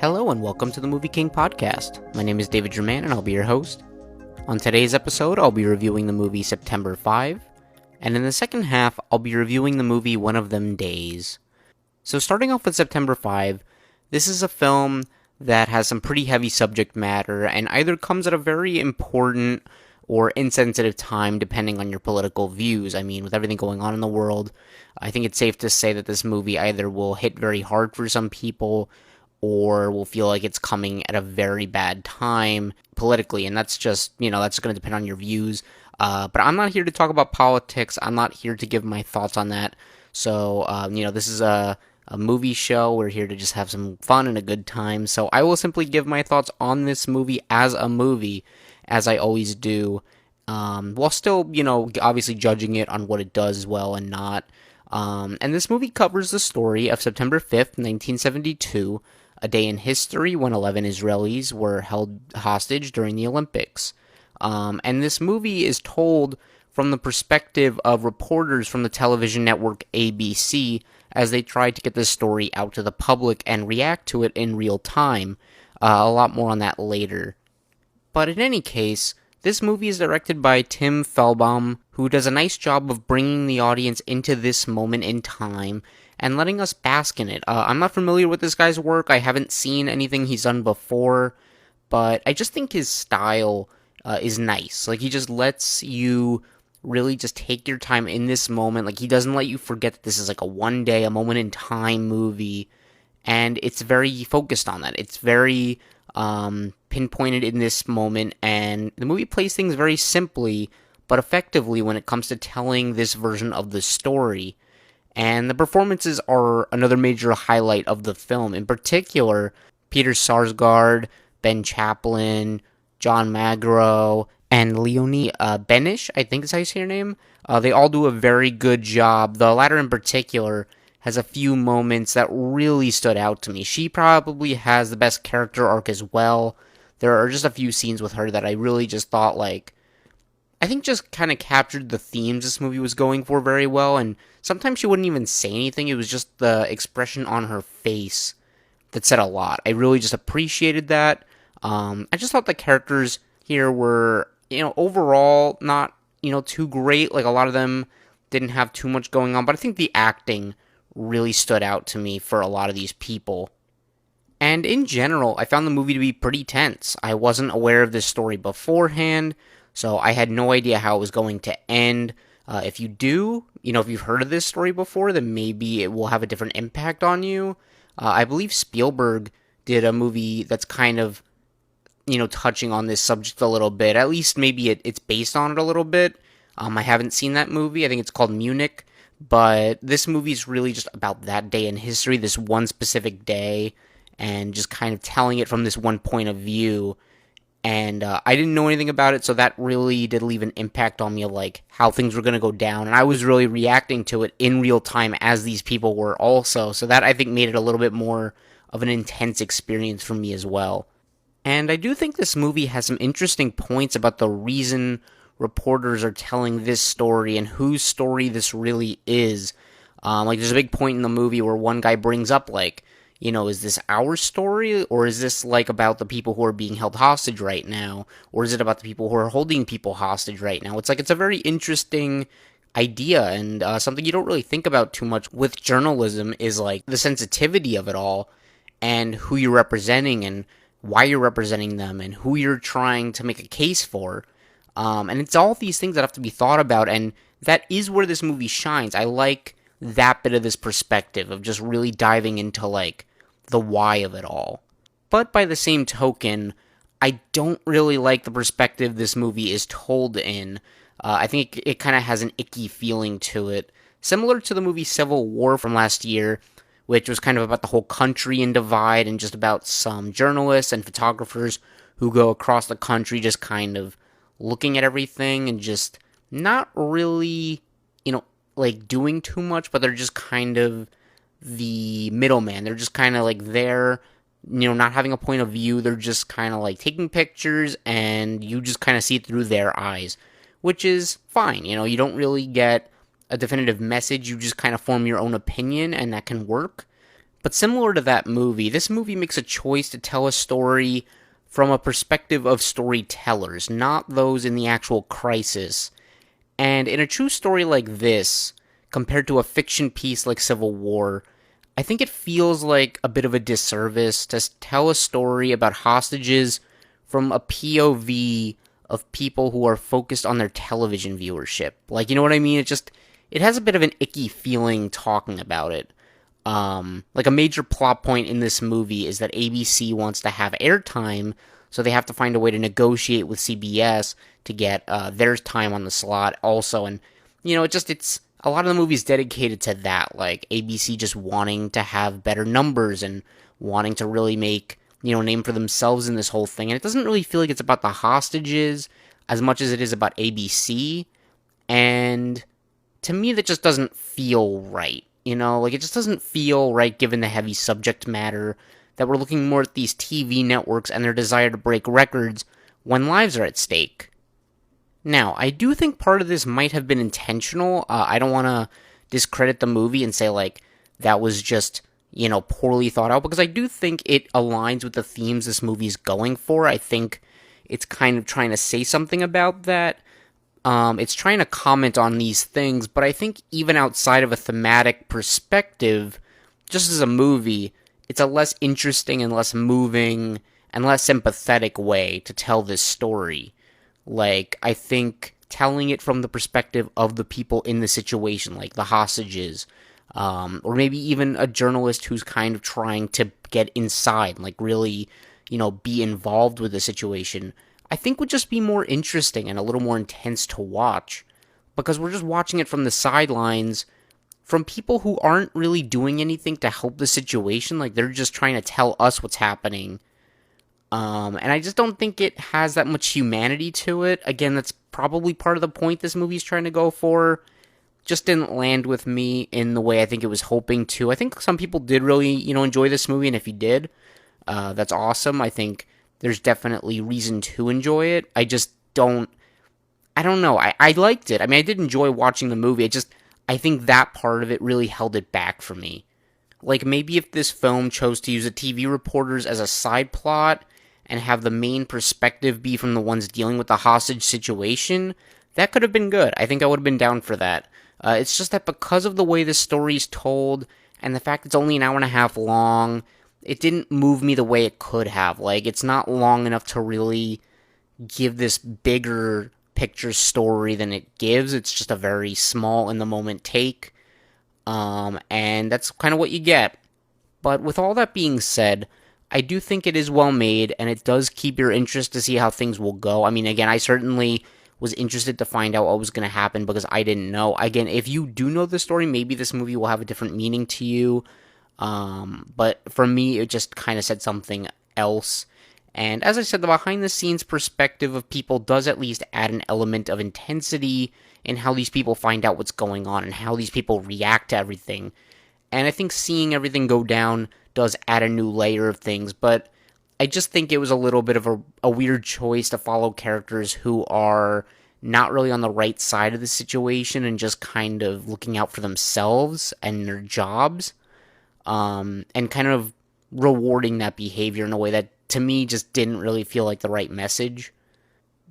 Hello and welcome to the MovieKing Podcast. My name is David Jurmann and I'll be your host. On today's episode, I'll be reviewing the movie September 5, and in the second half, I'll be reviewing the movie One of Them Days. So starting off with September 5, this is a film that has some pretty heavy subject matter and either comes at a very important or insensitive time depending on your political views. I mean, with everything going on in the world, I think it's safe to say that this movie either will hit very hard for some people or will feel like it's coming at a very bad time politically, and that's just, that's going to depend on your views. But I'm not here to talk about politics. I'm not here to give my thoughts on that. So, this is a movie show. We're here to just have some fun and a good time. So I will simply give my thoughts on this movie as a movie, as I always do, while still, obviously judging it on what it does well and not. And this movie covers the story of September 5th, 1972, a day in history when 11 Israelis were held hostage during the Olympics. And this movie is told from the perspective of reporters from the television network ABC as they tried to get this story out to the public and react to it in real time. A lot more on that later. But in any case, this movie is directed by Tim Fehlbaum, who does a nice job of bringing the audience into this moment in time and letting us bask in it. I'm not familiar with this guy's work. I haven't seen anything he's done before, but I just think his style is nice. Like, he just lets you really just take your time in this moment. Like, he doesn't let you forget that this is like a moment in time movie, and it's very focused on that. It's very pinpointed in this moment, and the movie plays things very simply but effectively when it comes to telling this version of the story. And the performances are another major highlight of the film. In particular, Peter Sarsgaard, Ben Chaplin, John Magro, and Leonie Benish, I think is how you say her name. They all do a very good job. The latter in particular has a few moments that really stood out to me. She probably has the best character arc as well. There are just a few scenes with her that I really just thought, I think just kind of captured the themes this movie was going for very well, and sometimes she wouldn't even say anything. It was just the expression on her face that said a lot. I really just appreciated that. I just thought the characters here were, overall not, too great. Like, a lot of them didn't have too much going on, but I think the acting really stood out to me for a lot of these people. And in general, I found the movie to be pretty tense. I wasn't aware of this story beforehand, so I had no idea how it was going to end. If you do, if you've heard of this story before, then maybe it will have a different impact on you. I believe Spielberg did a movie that's kind of, touching on this subject a little bit. At least maybe it's based on it a little bit. I haven't seen that movie. I think it's called Munich. But this movie is really just about that day in history, this one specific day, and just kind of telling it from this one point of view. And I didn't know anything about it, so that really did leave an impact on me of, how things were going to go down. And I was really reacting to it in real time as these people were also. So that, I think, made it a little bit more of an intense experience for me as well. And I do think this movie has some interesting points about the reason reporters are telling this story and whose story this really is. There's a big point in the movie where one guy brings up, is this our story, or is this, about the people who are being held hostage right now, or is it about the people who are holding people hostage right now? It's a very interesting idea, and something you don't really think about too much with journalism is, the sensitivity of it all, and who you're representing, and why you're representing them, and who you're trying to make a case for. And it's all these things that have to be thought about, and that is where this movie shines. I like that bit of this perspective of just really diving into, the why of it all. But by the same token, I don't really like the perspective this movie is told in. I think it kind of has an icky feeling to it, similar to the movie Civil War from last year, which was kind of about the whole country in divide and just about some journalists and photographers who go across the country just kind of looking at everything and just not really, doing too much, but they're just kind of the middleman. They're just kind of there, not having a point of view. They're just kind of taking pictures, and you just kind of see through their eyes, which is fine. You don't really get a definitive message. You just kind of form your own opinion, and that can work. But similar to that movie, this movie makes a choice to tell a story from a perspective of storytellers, not those in the actual crisis. And in a true story like this, compared to a fiction piece like Civil War, I think it feels like a bit of a disservice to tell a story about hostages from a POV of people who are focused on their television viewership. Like, you know what I mean? It has a bit of an icky feeling talking about it. Like a major plot point in this movie is that ABC wants to have airtime, so they have to find a way to negotiate with CBS to get their time on the slot also. And, you know, it's a lot of the movie's dedicated to that, like ABC just wanting to have better numbers and wanting to really make, you know, name for themselves in this whole thing. And it doesn't really feel like it's about the hostages as much as it is about ABC. And to me, that just doesn't feel right. You know, like, it just doesn't feel right given the heavy subject matter that we're looking more at these TV networks and their desire to break records when lives are at stake. Now, I do think part of this might have been intentional. I don't want to discredit the movie and say, like, that was just, you know, poorly thought out, because I do think it aligns with the themes this movie's going for. I think it's kind of trying to say something about that. It's trying to comment on these things, but I think even outside of a thematic perspective, just as a movie, it's a less interesting and less moving and less sympathetic way to tell this story. Like, I think telling it from the perspective of the people in the situation, like the hostages, or maybe even a journalist who's kind of trying to get inside, like really, you know, be involved with the situation, I think would just be more interesting and a little more intense to watch, because we're just watching it from the sidelines from people who aren't really doing anything to help the situation. Like, they're just trying to tell us what's happening. And I just don't think it has that much humanity to it. Again, that's probably part of the point this movie's trying to go for. Just didn't land with me in the way I think it was hoping to. I think some people did really, you know, enjoy this movie, and if you did, that's awesome. I think there's definitely reason to enjoy it. I don't know. I liked it. I mean, I did enjoy watching the movie. I think that part of it really held it back for me. Like, maybe if this film chose to use the TV reporters as a side plot and have the main perspective be from the ones dealing with the hostage situation, that could have been good. I think I would have been down for that. It's just that because of the way this story's told and the fact it's only an hour and a half long, it didn't move me the way it could have. Like, it's not long enough to really give this bigger picture story than it gives. It's just a very small in the moment take. And that's kind of what you get. But with all that being said, I do think it is well made, and it does keep your interest to see how things will go. I mean, again, I certainly was interested to find out what was going to happen because I didn't know. Again, if you do know the story, maybe this movie will have a different meaning to you. But for me, it just kind of said something else. And as I said, the behind-the-scenes perspective of people does at least add an element of intensity in how these people find out what's going on and how these people react to everything. And I think seeing everything go down does add a new layer of things, but I just think it was a little bit of a weird choice to follow characters who are not really on the right side of the situation and just kind of looking out for themselves and their jobs, and kind of rewarding that behavior in a way that, to me, just didn't really feel like the right message.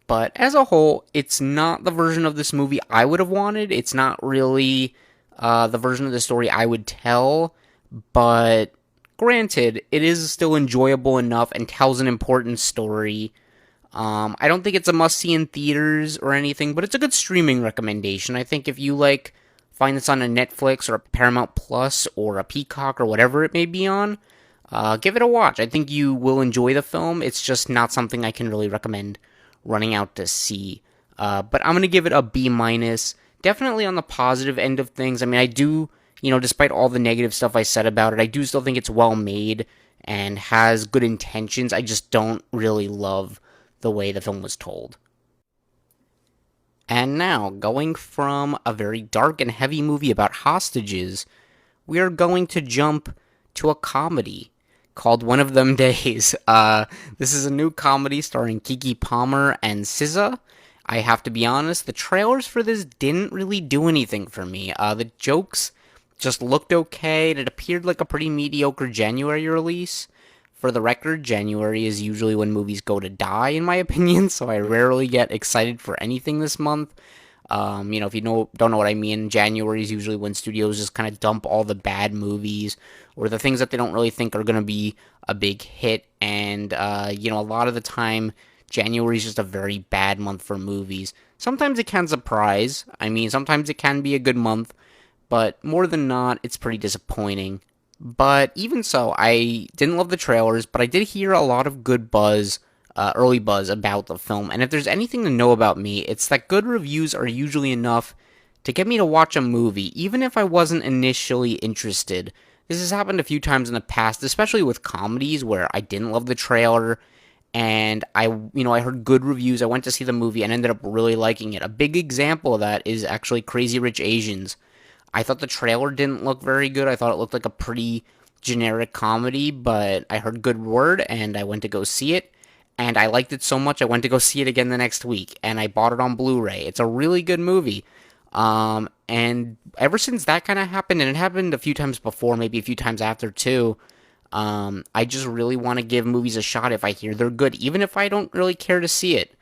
But as a whole, it's not the version of this movie I would have wanted. It's not really the version of the story I would tell, but granted, it is still enjoyable enough and tells an important story. I don't think it's a must-see in theaters or anything, but it's a good streaming recommendation. I think if you, find this on a Netflix or a Paramount Plus or a Peacock or whatever it may be on, give it a watch. I think you will enjoy the film. It's just not something I can really recommend running out to see. But I'm going to give it a B-. Definitely on the positive end of things. I mean, I do, despite all the negative stuff I said about it, I do still think it's well made and has good intentions. I just don't really love the way the film was told. And now, going from a very dark and heavy movie about hostages, we are going to jump to a comedy called One of Them Days. This is a new comedy starring Keke Palmer and SZA. I have to be honest, the trailers for this didn't really do anything for me. The jokes just looked okay, and it appeared like a pretty mediocre January release. For the record, January is usually when movies go to die, in my opinion, so I rarely get excited for anything this month. If you don't know what I mean, January is usually when studios just kind of dump all the bad movies or the things that they don't really think are going to be a big hit. And, a lot of the time, January is just a very bad month for movies. Sometimes it can surprise. I mean, sometimes it can be a good month, but more than not, it's pretty disappointing. But even so, I didn't love the trailers, but I did hear a lot of good buzz, early buzz about the film. And if there's anything to know about me, it's that good reviews are usually enough to get me to watch a movie, even if I wasn't initially interested. This has happened a few times in the past, especially with comedies where I didn't love the trailer and I heard good reviews. I went to see the movie and ended up really liking it. A big example of that is actually Crazy Rich Asians. I thought the trailer didn't look very good. I thought it looked like a pretty generic comedy, but I heard good word and I went to go see it. And I liked it so much, I went to go see it again the next week, and I bought it on Blu-ray. It's a really good movie. And ever since that kind of happened, and it happened a few times before, maybe a few times after too, I just really want to give movies a shot if I hear they're good, even if I don't really care to see it.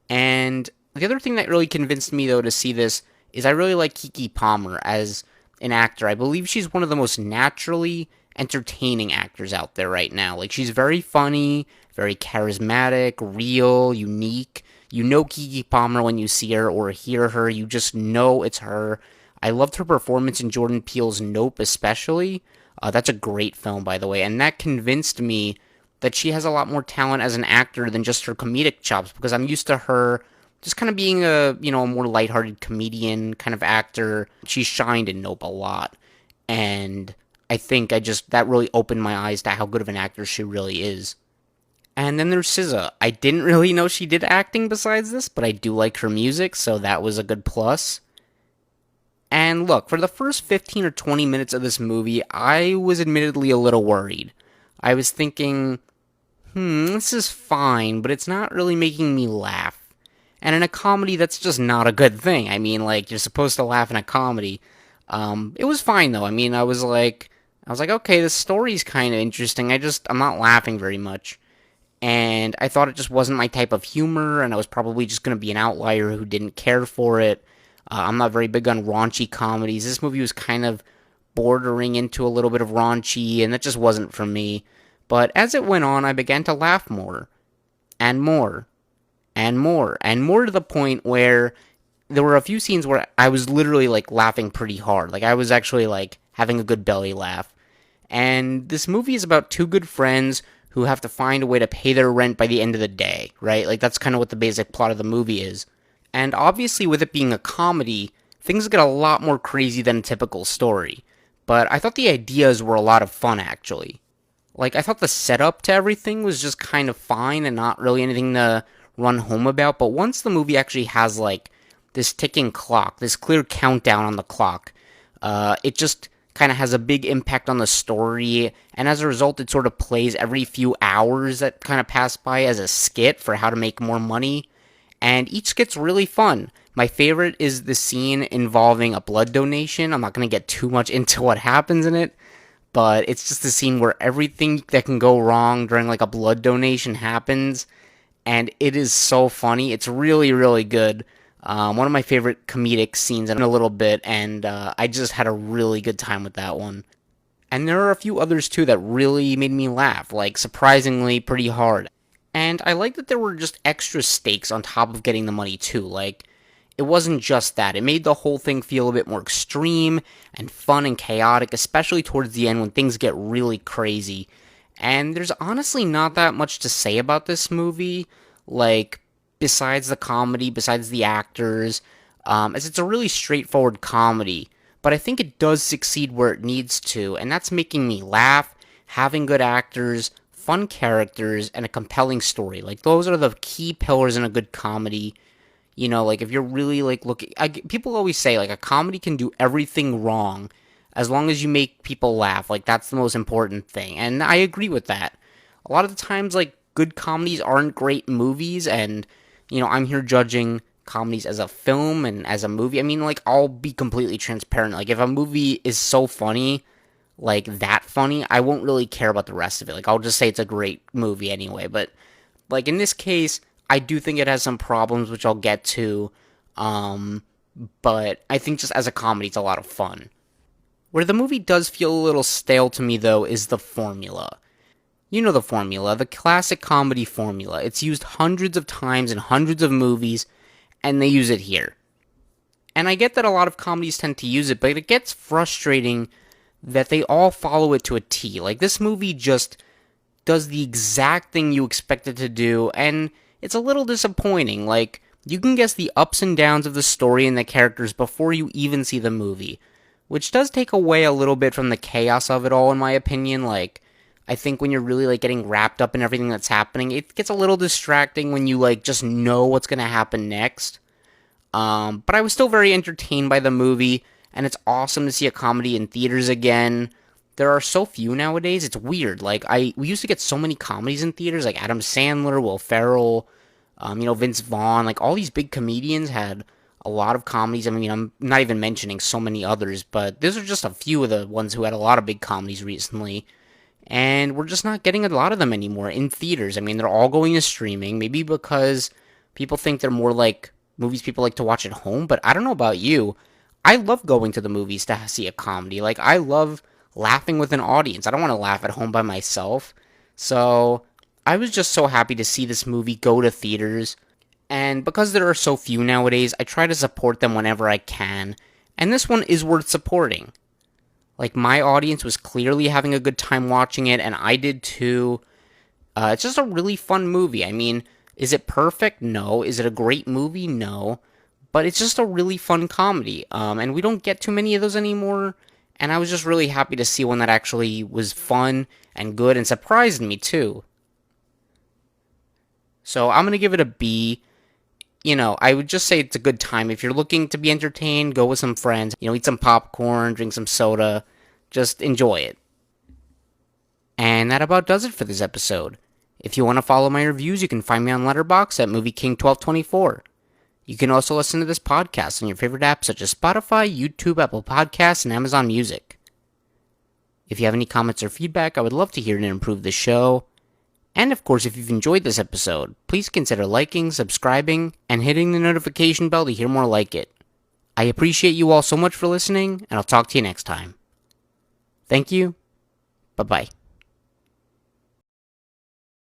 And the other thing that really convinced me, though, to see this is I really like Keke Palmer as an actor. I believe she's one of the most naturally entertaining actors out there right now. Like, she's very funny, very charismatic, real, unique. You know Keke Palmer when you see her or hear her. You just know it's her. I loved her performance in Jordan Peele's Nope, especially. That's a great film, by the way, and that convinced me that she has a lot more talent as an actor than just her comedic chops, because I'm used to her just kind of being a more lighthearted comedian kind of actor. She shined in Nope a lot, and I think that really opened my eyes to how good of an actor she really is. And then there's SZA. I didn't really know she did acting besides this, but I do like her music, so that was a good plus. And look, for the first 15 or 20 minutes of this movie, I was admittedly a little worried. I was thinking, this is fine, but it's not really making me laugh. And in a comedy, that's just not a good thing. I mean, like, you're supposed to laugh in a comedy. It was fine, though. I mean, I was like, okay, this story's kind of interesting. I'm not laughing very much. And I thought it just wasn't my type of humor, and I was probably just going to be an outlier who didn't care for it. I'm not very big on raunchy comedies. This movie was kind of bordering into a little bit of raunchy, and that just wasn't for me. But as it went on, I began to laugh more, and more, and more, and more, to the point where there were a few scenes where I was literally, like, laughing pretty hard. Like, I was actually, like, having a good belly laugh. And this movie is about two good friends who have to find a way to pay their rent by the end of the day, right? Like, that's kind of what the basic plot of the movie is. And obviously, with it being a comedy, things get a lot more crazy than a typical story. But I thought the ideas were a lot of fun, actually. Like, I thought the setup to everything was just kind of fine and not really anything to run home about. But once the movie actually has, like, this ticking clock, this clear countdown on the clock, it just kind of has a big impact on the story, and as a result, it sort of plays every few hours that kind of pass by as a skit for how to make more money, and each skit's really fun. My favorite is the scene involving a blood donation. I'm not going to get too much into what happens in it, but it's just a scene where everything that can go wrong during, like, a blood donation happens, and it is so funny. It's really, really good. One of my favorite comedic scenes in a little bit, and I just had a really good time with that one. And there are a few others too that really made me laugh, like, surprisingly pretty hard. And I like that there were just extra stakes on top of getting the money too. Like, it wasn't just that. It made the whole thing feel a bit more extreme and fun and chaotic, especially towards the end when things get really crazy. And there's honestly not that much to say about this movie. Like, besides the comedy, besides the actors, as it's a really straightforward comedy, but I think it does succeed where it needs to, and that's making me laugh, having good actors, fun characters, and a compelling story. Like, those are the key pillars in a good comedy. Like, if you're really, like, looking, people always say, like, a comedy can do everything wrong as long as you make people laugh. Like, that's the most important thing, and I agree with that. A lot of the times, like, good comedies aren't great movies, and I'm here judging comedies as a film and as a movie. I mean, like, I'll be completely transparent. Like, if a movie is so funny, like, that funny, I won't really care about the rest of it. Like, I'll just say it's a great movie anyway. But, like, in this case, I do think it has some problems, which I'll get to. But I think just as a comedy, it's a lot of fun. Where the movie does feel a little stale to me, though, is the formula. You know the formula, the classic comedy formula. It's used hundreds of times in hundreds of movies, and they use it here. And I get that a lot of comedies tend to use it, but it gets frustrating that they all follow it to a T. Like, this movie just does the exact thing you expect it to do, and it's a little disappointing. Like, you can guess the ups and downs of the story and the characters before you even see the movie, which does take away a little bit from the chaos of it all, in my opinion. Like, I think when you're really, like, getting wrapped up in everything that's happening, it gets a little distracting when you, like, just know what's gonna happen next. But I was still very entertained by the movie, and it's awesome to see a comedy in theaters again. There are so few nowadays, it's weird. Like, we used to get so many comedies in theaters, like Adam Sandler, Will Ferrell, Vince Vaughn, like, all these big comedians had a lot of comedies. I mean, I'm not even mentioning so many others, but these are just a few of the ones who had a lot of big comedies recently. And we're just not getting a lot of them anymore in theaters. I mean, they're all going to streaming, maybe because people think they're more like movies people like to watch at home, but I don't know about you. I love going to the movies to see a comedy. Like, I love laughing with an audience. I don't want to laugh at home by myself. So, I was just so happy to see this movie go to theaters. And because there are so few nowadays, I try to support them whenever I can. And this one is worth supporting. Like, my audience was clearly having a good time watching it, and I did too. It's just a really fun movie. I mean, is it perfect? No. Is it a great movie? No. But it's just a really fun comedy. And we don't get too many of those anymore. And I was just really happy to see one that actually was fun and good and surprised me too. So I'm going to give it a B. I would just say it's a good time. If you're looking to be entertained, go with some friends. Eat some popcorn, drink some soda. Just enjoy it. And that about does it for this episode. If you want to follow my reviews, you can find me on Letterboxd at MovieKing1224. You can also listen to this podcast on your favorite apps such as Spotify, YouTube, Apple Podcasts, and Amazon Music. If you have any comments or feedback, I would love to hear it and improve the show. And of course, if you've enjoyed this episode, please consider liking, subscribing, and hitting the notification bell to hear more like it. I appreciate you all so much for listening, and I'll talk to you next time. Thank you. Bye-bye.